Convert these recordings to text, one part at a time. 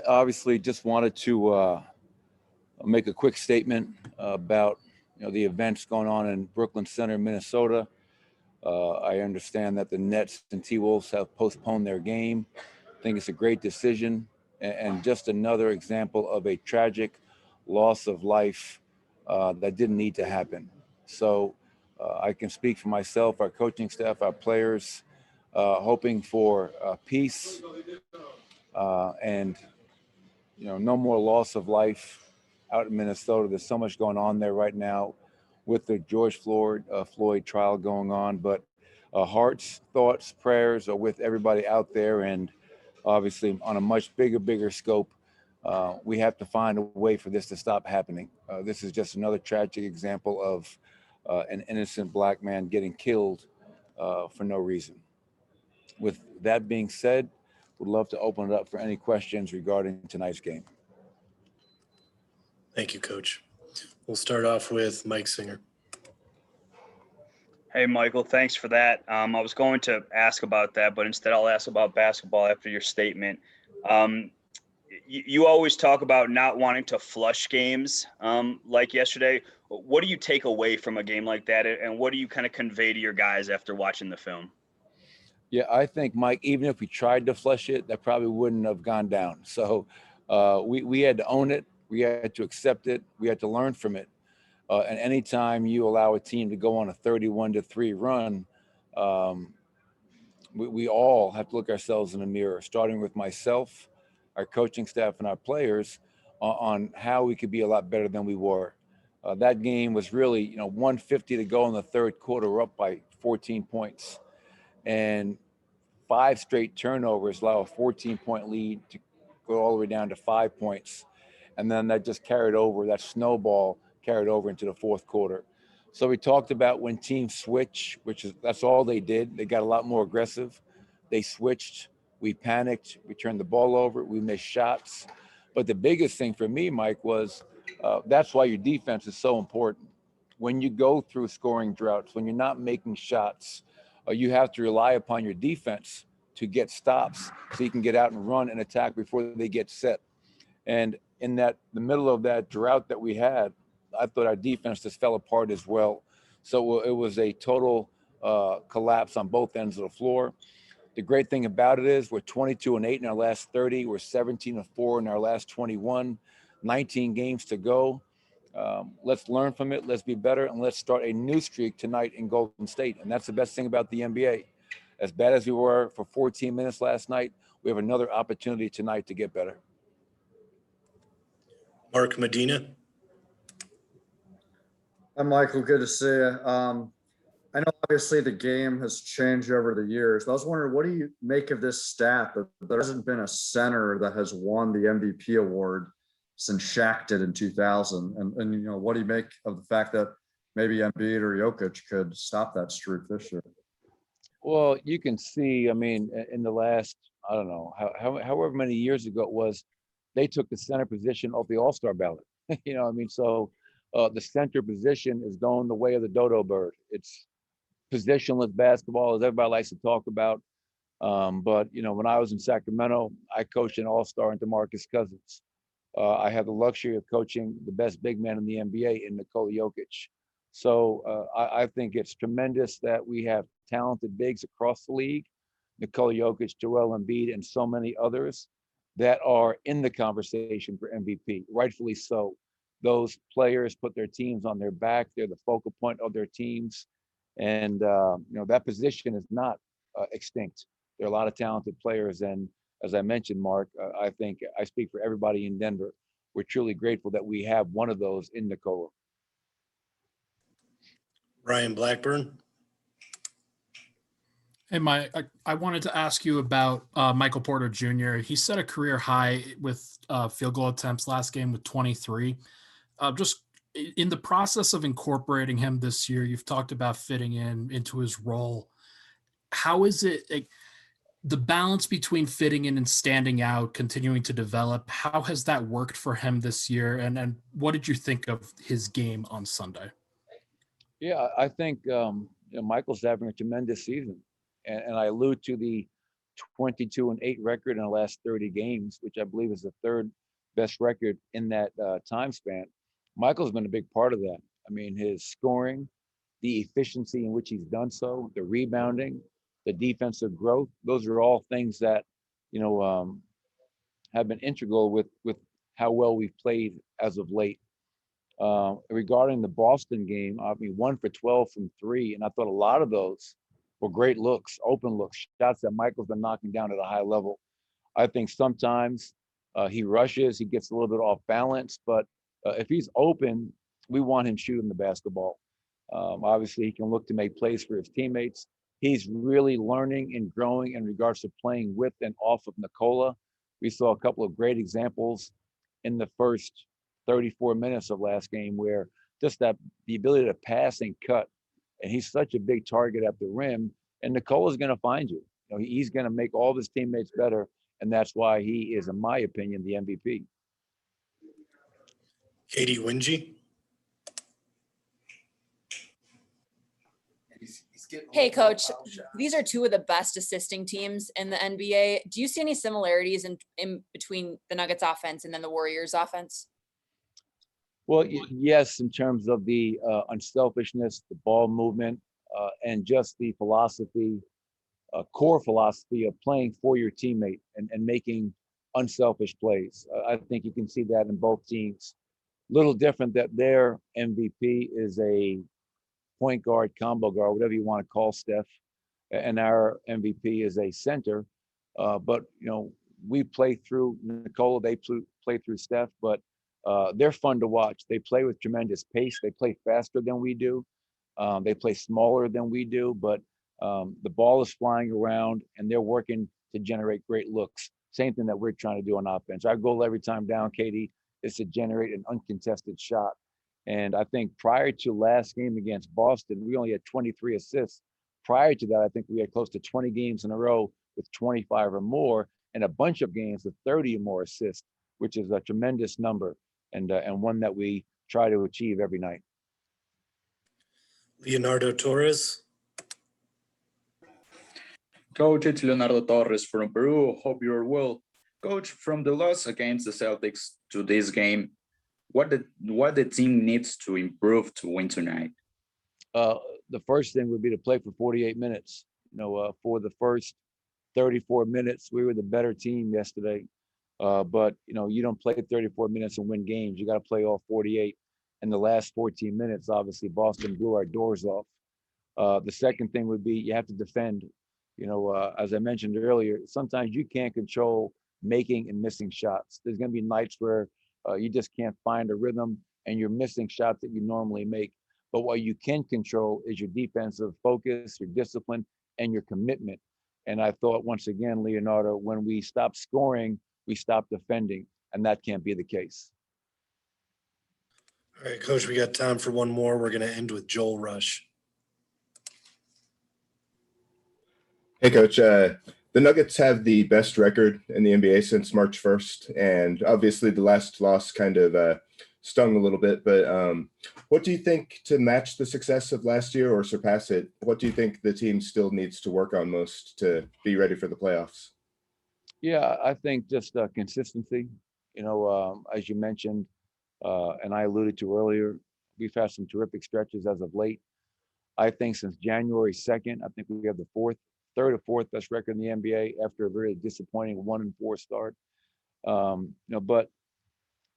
obviously just wanted to make a quick statement about the events going on in Brooklyn Center, Minnesota. I understand that the Nets and T-Wolves have postponed their game. I think it's a great decision and just another example of a tragic loss of life that didn't need to happen. So I can speak for myself, our coaching staff, our players, hoping for peace and no more loss of life out in Minnesota. There's so much going on there right now with the George Floyd trial going on, but hearts, thoughts, prayers are with everybody out there, and obviously on a much bigger scope, we have to find a way for this to stop happening. This is just another tragic example of an innocent black man getting killed for no reason. With that being said, would love to open it up for any questions regarding tonight's game. Thank you, Coach. We'll start off with Mike Singer. Hey, Michael, thanks for that. I was going to ask about that, but instead I'll ask about basketball after your statement. You always talk about not wanting to flush games like yesterday. What do you take away from a game like that, and what do you kind of convey to your guys after watching the film? Yeah, I think, Mike, even if we tried to flush it, that probably wouldn't have gone down. So we had to own it. We had to accept it. We had to learn from it. And anytime you allow a team to go on a 31-3 run, we all have to look ourselves in the mirror, starting with myself, our coaching staff, and our players on how we could be a lot better than we were. That game was really, 150 to go in the third quarter. We're up by 14 points. And 5 straight turnovers allow a 14-point lead to go all the way down to 5 points. And then that just carried over, that snowball carried over into the fourth quarter. So we talked about when teams switch, that's all they did. They got a lot more aggressive. They switched, we panicked, we turned the ball over, we missed shots. But the biggest thing for me, Mike, was that's why your defense is so important. When you go through scoring droughts, when you're not making shots, you have to rely upon your defense to get stops so you can get out and run and attack before they get set. And in the middle of that drought that we had, I thought our defense just fell apart as well. So it was a total collapse on both ends of the floor. The great thing about it is we're 22-8 in our last 30. We're 17-4 in our last 21, 19 games to go. Let's learn from it. Let's be better. And let's start a new streak tonight in Golden State. And that's the best thing about the NBA. As bad as we were for 14 minutes last night, we have another opportunity tonight to get better. Mark Medina. Hi, Michael. Good to see you. I know obviously the game has changed over the years, but I was wondering, what do you make of this stat that there hasn't been a center that has won the MVP award since Shaq did in 2000? And what do you make of the fact that maybe Embiid or Jokic could stop that streak this year? Well, you can see, in the last, I don't know, however many years ago it was, they took the center position off the All-Star ballot. So the center position is going the way of the dodo bird. It's positionless basketball, as everybody likes to talk about. But when I was in Sacramento, I coached an All-Star in DeMarcus Cousins. I had the luxury of coaching the best big man in the NBA in Nikola Jokic. So I think it's tremendous that we have talented bigs across the league, Nikola Jokic, Joel Embiid, and so many others that are in the conversation for MVP, rightfully so. Those players put their teams on their back. They're the focal point of their teams. And, that position is not extinct. There are a lot of talented players. And as I mentioned, Mark, I think I speak for everybody in Denver. We're truly grateful that we have one of those in Nikola. Ryan Blackburn. Hey, Mike, I wanted to ask you about Michael Porter Jr. He set a career high with field goal attempts last game with 23. Just in the process of incorporating him this year, you've talked about fitting into his role. How is it the balance between fitting in and standing out, continuing to develop? How has that worked for him this year? And what did you think of his game on Sunday? Yeah, I think Michael's having a tremendous season. And I allude to the 22-8 record in the last 30 games, which I believe is the third best record in that time span. Michael's been a big part of that. I mean, his scoring, the efficiency in which he's done so, the rebounding, the defensive growth, those are all things that, have been integral with how well we've played as of late. Regarding the Boston game, I mean, 1 for 12 from 3, and I thought a lot of those were great looks, open looks, shots that Michael's been knocking down at a high level. I think sometimes he rushes, he gets a little bit off balance, but if he's open, we want him shooting the basketball. Obviously, he can look to make plays for his teammates. He's really learning and growing in regards to playing with and off of Nikola. We saw a couple of great examples in the first 34 minutes of last game where just that the ability to pass and cut, and he's such a big target at the rim, and Nikola's going to find you. He's going to make all of his teammates better, and that's why he is, in my opinion, the MVP. Katie Wingy. Hey, Coach. These are two of the best assisting teams in the NBA. Do you see any similarities in between the Nuggets offense and then the Warriors offense? Well, yes, in terms of the unselfishness, the ball movement, and just the philosophy, core philosophy of playing for your teammate and making unselfish plays. I think you can see that in both teams. Little different that their MVP is a point guard, combo guard, whatever you want to call Steph, and our MVP is a center. But we play through Nikola, they play through Steph, but they're fun to watch. They play with tremendous pace. They play faster than we do. They play smaller than we do, but the ball is flying around and they're working to generate great looks. Same thing that we're trying to do on offense. Our goal every time down, Katie, is to generate an uncontested shot. And I think prior to last game against Boston, we only had 23 assists. Prior to that, I think we had close to 20 games in a row with 25 or more, and a bunch of games with 30 or more assists, which is a tremendous number and one that we try to achieve every night. Leonardo Torres. Coach, it's Leonardo Torres from Peru. Hope you're well. Coach, from the loss against the Celtics to this game, what the team needs to improve to win tonight? The first thing would be to play for 48 minutes. For the first 34 minutes, we were the better team yesterday. But you don't play 34 minutes and win games. You got to play all 48. In the last 14 minutes, obviously, Boston blew our doors off. The second thing would be you have to defend. As I mentioned earlier, sometimes you can't control making and missing shots. There's going to be nights where you just can't find a rhythm and you're missing shots that you normally make. But what you can control is your defensive focus, your discipline, and your commitment. And I thought, once again, Leonardo, when we stop scoring, we stop defending, and that can't be the case. All right, Coach, we got time for one more. We're going to end with Joel Rush. Hey, Coach. The Nuggets have the best record in the NBA since March 1st, and obviously the last loss kind of stung a little bit, but what do you think to match the success of last year or surpass it? What do you think the team still needs to work on most to be ready for the playoffs? Yeah, I think just consistency. As you mentioned, and I alluded to earlier, we've had some terrific stretches as of late. I think since January 2nd, I think we have the third or fourth best record in the NBA after a very disappointing 1-4 start. But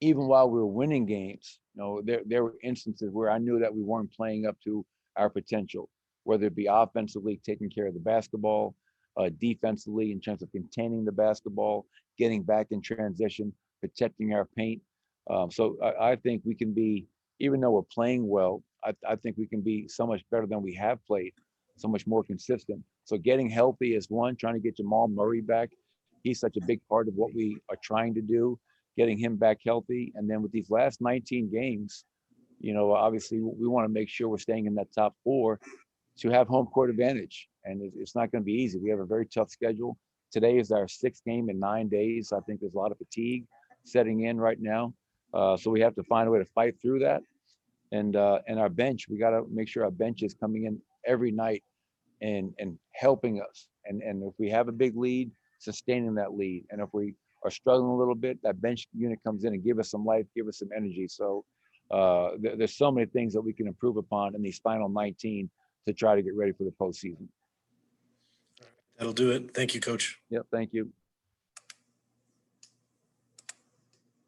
even while we were winning games, there were instances where I knew that we weren't playing up to our potential, whether it be offensively, taking care of the basketball, defensively in terms of containing the basketball, getting back in transition, protecting our paint. So I think we can be, even though we're playing well, I think we can be so much better than we have played, so much more consistent. So getting healthy is one, trying to get Jamal Murray back. He's such a big part of what we are trying to do, getting him back healthy. And then with these last 19 games, obviously we want to make sure we're staying in that top 4 to have home court advantage. And it's not going to be easy. We have a very tough schedule. Today is our 6th game in 9 days. I think there's a lot of fatigue setting in right now. So we have to find a way to fight through that. And our bench, we got to make sure our bench is coming in every night and helping us And if we have a big lead, sustaining that lead. And if we are struggling a little bit, that bench unit comes in and give us some life, give us some energy. So there's so many things that we can improve upon in these final 19 to try to get ready for the postseason. That'll do it. Thank you, Coach. Yep, thank you.